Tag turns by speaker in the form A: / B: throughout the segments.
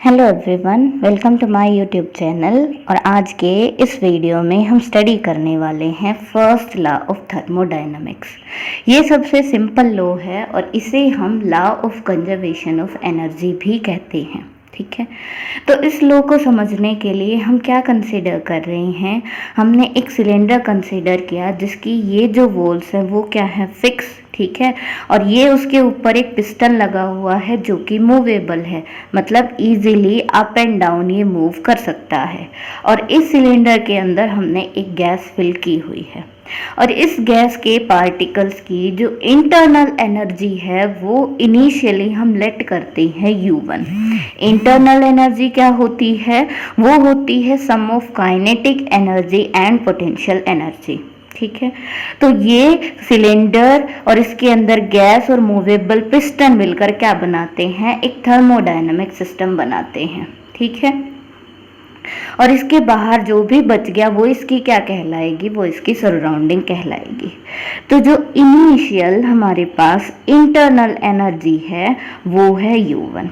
A: Hello everyone, welcome to my YouTube channel. और आज के इस वीडियो में हम स्टडी करने वाले हैं फर्स्ट लॉ ऑफ थर्मोडायनामिक्स। ये सबसे सिंपल लॉ है और इसे हम law of conservation of energy भी कहते हैं। ठीक है, तो इस लॉ को समझने के लिए हम क्या कंसीडर कर रहे हैं, हमने एक सिलेंडर कंसीडर किया जिसकी ये जो वॉल्स है वो क्या है, फिक्स। ठीक है, और ये उसके ऊपर एक पिस्टन लगा हुआ है जो कि मूवेबल है, मतलब इजीली अप एंड डाउन ये मूव कर सकता है। और इस सिलेंडर के अंदर हमने एक गैस फिल की हुई है और इस गैस के पार्टिकल्स की जो इंटरनल एनर्जी है वो इनिशियली हम लेट करते हैं U1। इंटरनल एनर्जी क्या होती है, वो होती है sum of kinetic energy and potential energy. ठीक है, तो ये सिलेंडर और इसके अंदर गैस और मूवेबल पिस्टन मिलकर क्या बनाते हैं, एक थर्मोडायनामिक सिस्टम बनाते हैं। ठीक है, और इसके बाहर जो भी बच गया वो इसकी क्या कहलाएगी, वो इसकी सराउंडिंग कहलाएगी। तो जो इनिशियल हमारे पास इंटरनल एनर्जी है वो है U1।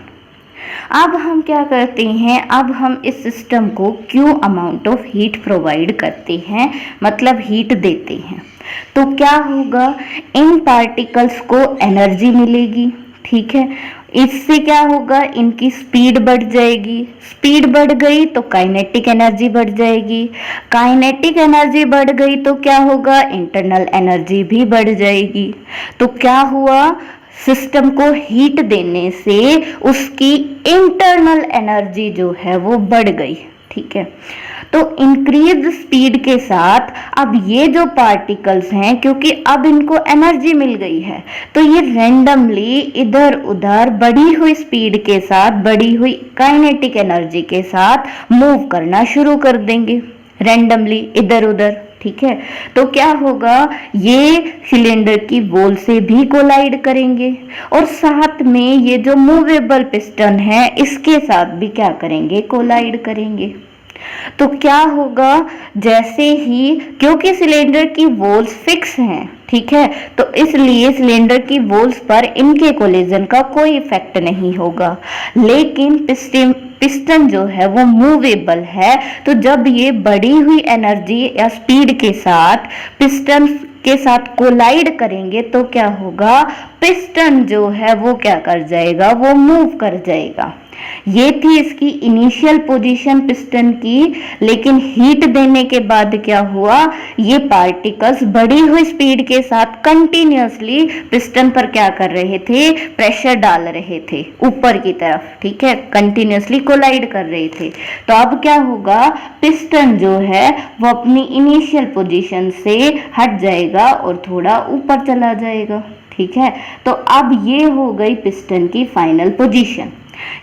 A: अब हम क्या करते हैं, अब हम इस सिस्टम को Q amount of heat provide करते हैं, मतलब हीट देते हैं। तो क्या होगा, इन पार्टिकल्स को एनर्जी मिलेगी। ठीक है, इससे क्या होगा, इनकी स्पीड बढ़ जाएगी। स्पीड बढ़ गई तो काइनेटिक एनर्जी बढ़ जाएगी। काइनेटिक एनर्जी बढ़ गई तो क्या होगा, इंटरनल एनर्जी भी बढ़ जाएगी। तो क्या हुआ, सिस्टम को हीट देने से उसकी इंटरनल एनर्जी जो है वो बढ़ गई। ठीक है, तो इंक्रीज स्पीड के साथ अब ये जो पार्टिकल्स हैं, क्योंकि अब इनको एनर्जी मिल गई है, तो ये रैंडमली इधर उधर बढ़ी हुई स्पीड के साथ, बढ़ी हुई काइनेटिक एनर्जी के साथ मूव करना शुरू कर देंगे, रैंडमली इधर उधर। ठीक है, तो क्या होगा, ये सिलेंडर की वॉल से भी कोलाइड करेंगे और साथ में ये जो मूवेबल पिस्टन है इसके साथ भी क्या करेंगे, कोलाइड करेंगे। तो क्या होगा, जैसे ही, क्योंकि सिलेंडर की वॉल्स फिक्स हैं, ठीक है, तो इसलिए सिलेंडर की वॉल्स पर इनके कोलिजन का कोई इफेक्ट नहीं होगा। लेकिन पिस्टन जो है वो मूवेबल है, तो जब ये बढ़ी हुई एनर्जी या स्पीड के साथ पिस्टन के साथ कोलाइड करेंगे तो क्या होगा, पिस्टन जो है वो क्या कर जाएगा, वो मूव कर जाएगा। ये थी इसकी इनिशियल पोजीशन पिस्टन की, लेकिन हीट देने के बाद क्या हुआ, ये पार्टिकल्स बढ़ी हुई स्पीड के साथ कंटिन्यूअसली पिस्टन पर क्या कर रहे थे, प्रेशर डाल रहे थे ऊपर की तरफ। ठीक है, कंटिन्यूअसली कोलाइड कर रहे थे। तो अब क्या होगा, पिस्टन जो है वो अपनी इनिशियल पोजीशन से हट जाएगा और थोड़ा ऊपर चला जाएगा। ठीक है, तो अब ये हो गई पिस्टन की फाइनल पोजीशन।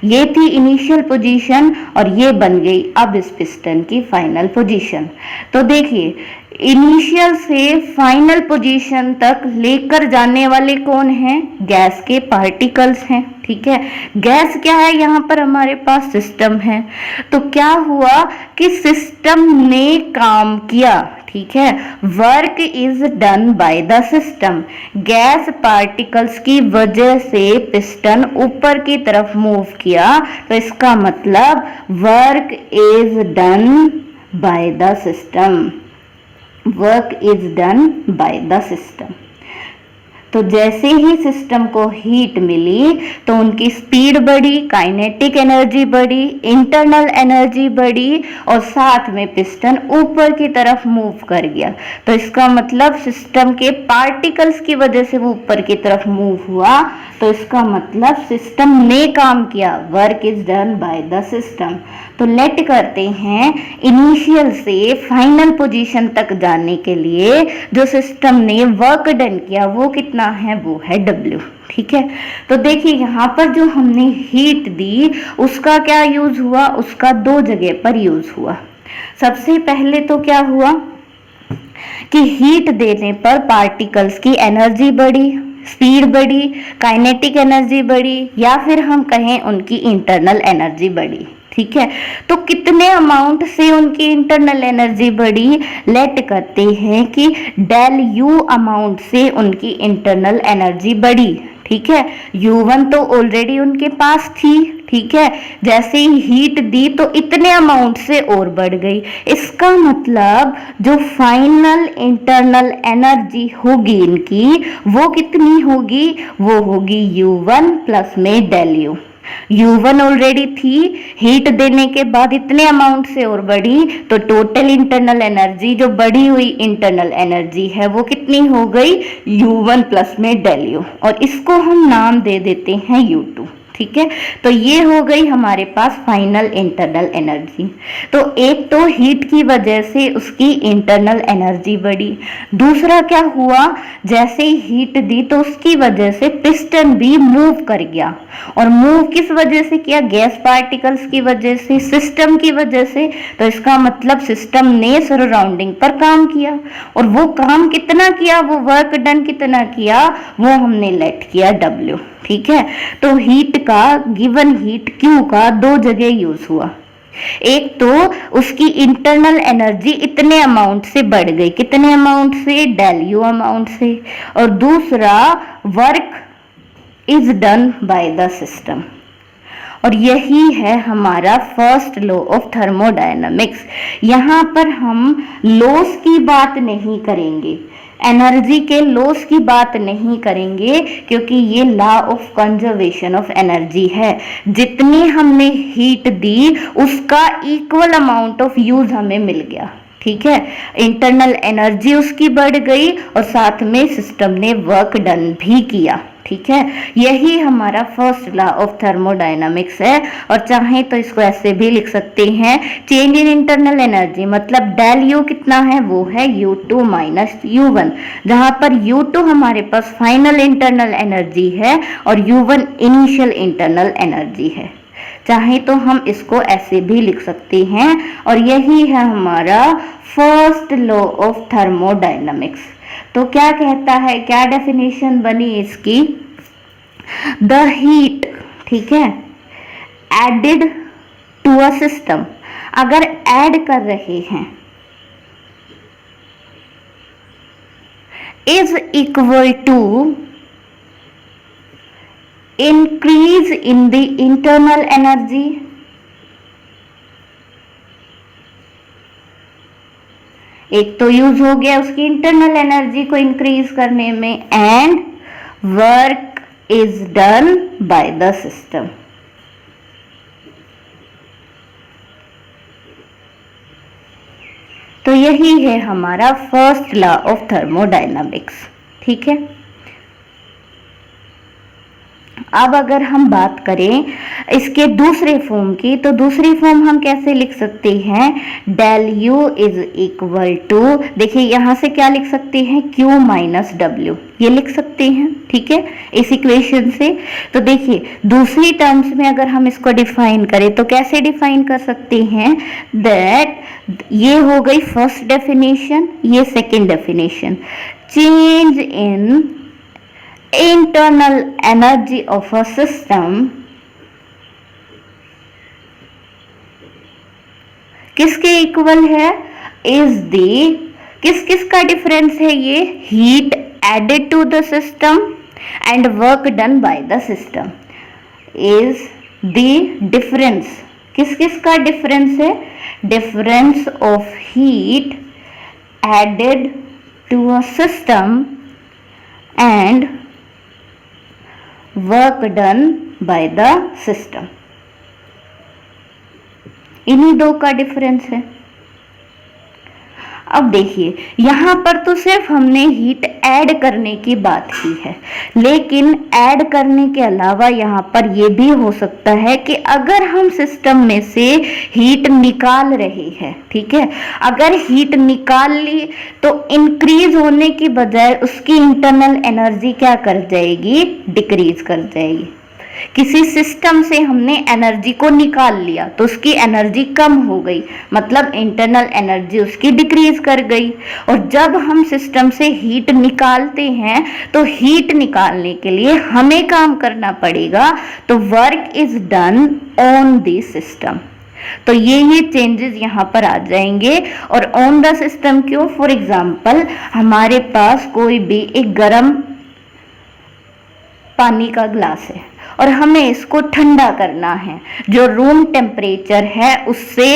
A: ये थी इनिशियल पोजीशन और ये बन गई अब इस पिस्टन की फाइनल पोजीशन। तो देखिए, इनिशियल से फाइनल पोजीशन तक लेकर जाने वाले कौन हैं, गैस के पार्टिकल्स हैं। ठीक है, गैस क्या है, यहाँ पर हमारे पास सिस्टम है। तो क्या हुआ कि सिस्टम ने काम किया। ठीक है, work is done by the system. Gas particles की वजह से पिस्टन ऊपर की तरफ मूव किया, तो इसका मतलब work is done by the system. Work is done by the system. तो जैसे ही सिस्टम को हीट मिली तो उनकी स्पीड बढ़ी, काइनेटिक एनर्जी बढ़ी, इंटरनल एनर्जी बढ़ी और साथ में पिस्टन ऊपर की तरफ मूव कर गया। तो इसका मतलब सिस्टम के पार्टिकल्स की वजह से वो ऊपर की तरफ मूव हुआ, तो इसका मतलब सिस्टम ने काम किया। Work is done by the system. तो लेट करते हैं, इनिशियल से फाइनल पोजीशन तक जाने के लिए जो सिस्टम ने वर्क डन किया वो कितना है, वो है W। ठीक है, तो देखिए यहाँ पर जो हमने हीट दी उसका क्या यूज हुआ, उसका दो जगह पर यूज हुआ। सबसे पहले तो क्या हुआ कि हीट देने पर पार्टिकल्स की एनर्जी बढ़ी, स्पीड बढ़ी, काइनेटिक एनर्जी बढ़ी, या फिर हम कहें उनकी इंटरनल एनर्जी बढ़ी। ठीक है, तो कितने अमाउंट से उनकी इंटरनल एनर्जी बढ़ी, लेट करते हैं कि डेल U अमाउंट से उनकी इंटरनल एनर्जी बढ़ी। ठीक है, U1 तो ऑलरेडी उनके पास थी, ठीक है, जैसे ही हीट दी तो इतने अमाउंट से और बढ़ गई। इसका मतलब जो फाइनल इंटरनल एनर्जी होगी इनकी वो कितनी होगी, वो होगी U1 प्लस में डेल U। U1 ऑलरेडी थी, हीट देने के बाद इतने अमाउंट से और बढ़ी, तो टोटल इंटरनल एनर्जी जो बढ़ी हुई इंटरनल एनर्जी है वो कितनी हो गई, U1 प्लस में डेल U, और इसको हम नाम दे देते हैं U2। ठीक है, तो ये हो गई हमारे पास फाइनल इंटरनल एनर्जी। तो एक तो हीट की वजह से उसकी इंटरनल एनर्जी बढ़ी, दूसरा क्या हुआ, जैसे ही हीट दी तो उसकी वजह से पिस्टन भी मूव कर गया, और मूव किस वजह से किया, गैस पार्टिकल्स की वजह से, सिस्टम की वजह से। तो इसका मतलब सिस्टम ने सराउंडिंग पर काम किया, और वो काम कितना किया, वो वर्क डन कितना किया, वो हमने लेट किया W। ठीक है, तो हीट का, गिवन हीट Q का दो जगह यूज हुआ। एक तो उसकी इंटरनल एनर्जी इतने अमाउंट से बढ़ गई, कितने अमाउंट से, डेल U अमाउंट से, और दूसरा work is done by the system. और यही है हमारा फर्स्ट लॉ ऑफ थर्मोडायनामिक्स। यहाँ पर हम लॉस की बात नहीं करेंगे, एनर्जी के लॉस की बात नहीं करेंगे, क्योंकि ये law of conservation of energy है। जितनी हमने हीट दी उसका इक्वल अमाउंट ऑफ यूज हमें मिल गया। ठीक है, इंटरनल एनर्जी उसकी बढ़ गई और साथ में सिस्टम ने वर्क डन भी किया। ठीक है, यही हमारा फर्स्ट लॉ ऑफ थर्मोडायनामिक्स है। और चाहे तो इसको ऐसे भी लिख सकते हैं, चेंज इन इंटरनल एनर्जी मतलब डेल U कितना है, वो है U2 माइनस U1, जहां पर U2 हमारे पास फाइनल इंटरनल एनर्जी है और U1 इनिशियल इंटरनल एनर्जी है। चाहे तो हम इसको ऐसे भी लिख सकते हैं, और यही है हमारा फर्स्ट लॉ ऑफ थर्मोडायनामिक्स। तो क्या कहता है, क्या डेफिनेशन बनी इसकी, द हीट, ठीक है, एडेड टू अ सिस्टम, अगर ऐड कर रहे हैं, is equal to increase in the internal energy, एक तो यूज हो गया उसकी इंटरनल एनर्जी को इंक्रीज करने में, and work is done by the system. तो यही है हमारा फर्स्ट लॉ ऑफ थर्मोडायनामिक्स। ठीक है, अब अगर हम बात करें इसके दूसरे फॉर्म की, तो दूसरी फॉर्म हम कैसे लिख सकते हैं, del U is equal to, देखिए यहां से क्या लिख सकते हैं, Q माइनस W, ये लिख सकते हैं। ठीक है, इस इक्वेशन से। तो देखिए दूसरी टर्म्स में अगर हम इसको डिफाइन करें तो कैसे डिफाइन कर सकते हैं, दैट ये हो गई फर्स्ट डेफिनेशन, ये second definition, change in internal energy of a system किसके इक्वल है, इज द, किस किस का डिफरेंस है ये, heat added to the system and work done by the system, is the difference, किस किस का डिफरेंस है, difference of heat added to a system and work done by the system, इन्हीं दो का डिफरेंस है। अब देखिए यहां पर तो सिर्फ हमने हीट ऐड करने की बात की है, लेकिन ऐड करने के अलावा यहां पर यह भी हो सकता है कि अगर हम सिस्टम में से हीट निकाल रहे हैं, ठीक है, अगर हीट निकाल ली तो इंक्रीज होने की बजाय उसकी इंटरनल एनर्जी क्या कर जाएगी, डिक्रीज कर जाएगी। किसी सिस्टम से हमने एनर्जी को निकाल लिया तो उसकी एनर्जी कम हो गई, मतलब इंटरनल एनर्जी उसकी डिक्रीज कर गई। और जब हम सिस्टम से हीट निकालते हैं तो हीट निकालने के लिए हमें काम करना पड़ेगा, तो work is done on the system. तो ये चेंजेस यहाँ पर आ जाएंगे। और ऑन द सिस्टम क्यों, फॉर एग्जाम्पल हमारे पास कोई भी एक गर्म पानी का ग्लास है और हमें इसको ठंडा करना है, जो रूम टेम्परेचर है उससे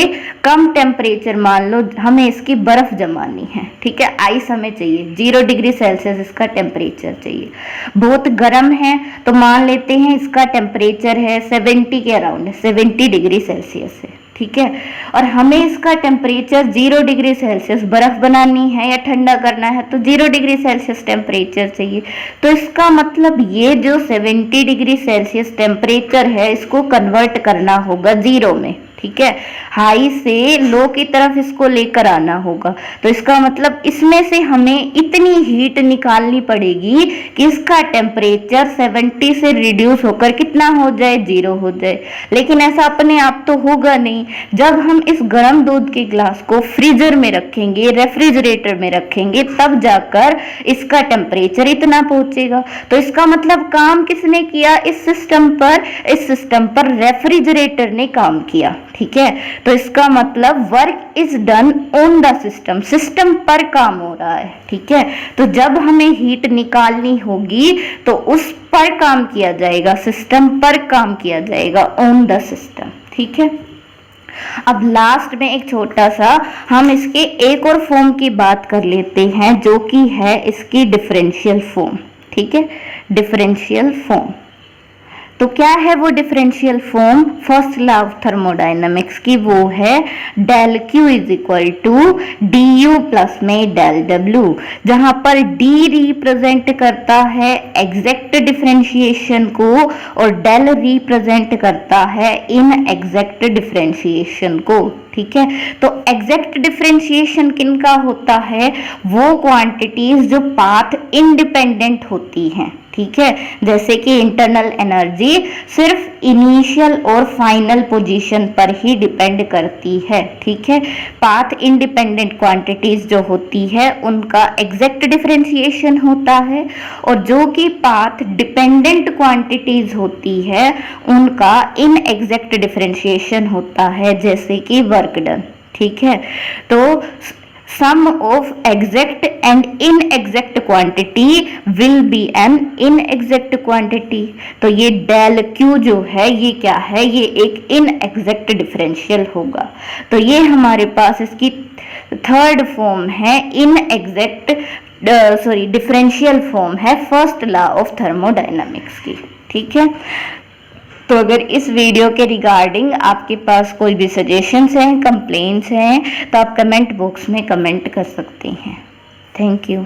A: कम टेम्परेचर, मान लो हमें इसकी बर्फ जमानी है, ठीक है, आइस हमें चाहिए, 0 डिग्री सेल्सियस इसका टेम्परेचर चाहिए। बहुत गर्म है तो मान लेते हैं इसका टेम्परेचर है 70 के अराउंड, 70 डिग्री सेल्सियस है, ठीक है, और हमें इसका टेम्परेचर 0 डिग्री सेल्सियस, बर्फ बनानी है या ठंडा करना है तो 0 डिग्री सेल्सियस टेम्परेचर चाहिए। तो इसका मतलब ये जो 70 डिग्री सेल्सियस टेम्परेचर है इसको कन्वर्ट करना होगा 0 में, ठीक है, हाई से लो की तरफ इसको लेकर आना होगा। तो इसका मतलब इसमें से हमें इतनी हीट निकालनी पड़ेगी कि इसका टेम्परेचर 70 से रिड्यूस होकर कितना हो जाए, 0 हो जाए। लेकिन ऐसा अपने आप तो होगा नहीं, जब हम इस गर्म दूध के ग्लास को फ्रीजर में रखेंगे, रेफ्रिजरेटर में रखेंगे, तब जाकर इसका टेम्परेचर इतना पहुंचेगा। तो इसका मतलब काम किसने किया इस सिस्टम पर, इस सिस्टम पर रेफ्रिजरेटर ने काम किया, ठीक है। तो इसका मतलब work is done on the system, system पर काम हो रहा है, ठीक है। तो जब हमें हीट निकालनी होगी तो उस पर काम किया जाएगा, सिस्टम पर काम किया जाएगा, ऑन द सिस्टम, ठीक है। अब लास्ट में एक छोटा सा हम इसके एक और फॉर्म की बात कर लेते हैं, जो कि है इसकी डिफरेंशियल फॉर्म, ठीक है, डिफरेंशियल फॉर्म। तो क्या है वो differential form, first law of thermodynamics की, वो है del Q is equal to D U plus में डेल डब्ल्यू, जहां पर डी रिप्रेजेंट करता है एग्जैक्ट डिफरेंशिएशन को और डेल रिप्रेजेंट करता है इन एग्जैक्ट डिफरेंशिएशन को, ठीक है। तो एग्जैक्ट डिफरेंशिएशन किनका होता है, वो क्वांटिटीज जो पाथ इंडिपेंडेंट होती हैं, ठीक है, जैसे कि इंटरनल एनर्जी सिर्फ इनिशियल और फाइनल पोजीशन पर ही डिपेंड करती है, ठीक है। पाथ इंडिपेंडेंट क्वांटिटीज जो होती है उनका एग्जैक्ट डिफरेंशिएशन होता है, और जो कि पाथ डिपेंडेंट क्वांटिटीज होती है उनका इन एग्जैक्ट डिफरेंशिएशन होता है, जैसे कि वर्क डन, ठीक है। तो sum of exact and inexact quantity will be an inexact quantity। तो ये डेल क्यू जो है ये क्या है, ये एक inexact डिफरेंशियल होगा। तो ये हमारे पास इसकी थर्ड फॉर्म है, inexact डिफरेंशियल फॉर्म है फर्स्ट लॉ ऑफ थर्मोडायनामिक्स की, ठीक है। तो अगर इस वीडियो के रिगार्डिंग आपके पास कोई भी सजेशंस हैं, कंप्लेंट्स हैं, तो आप कमेंट बॉक्स में कमेंट कर सकते हैं। Thank you.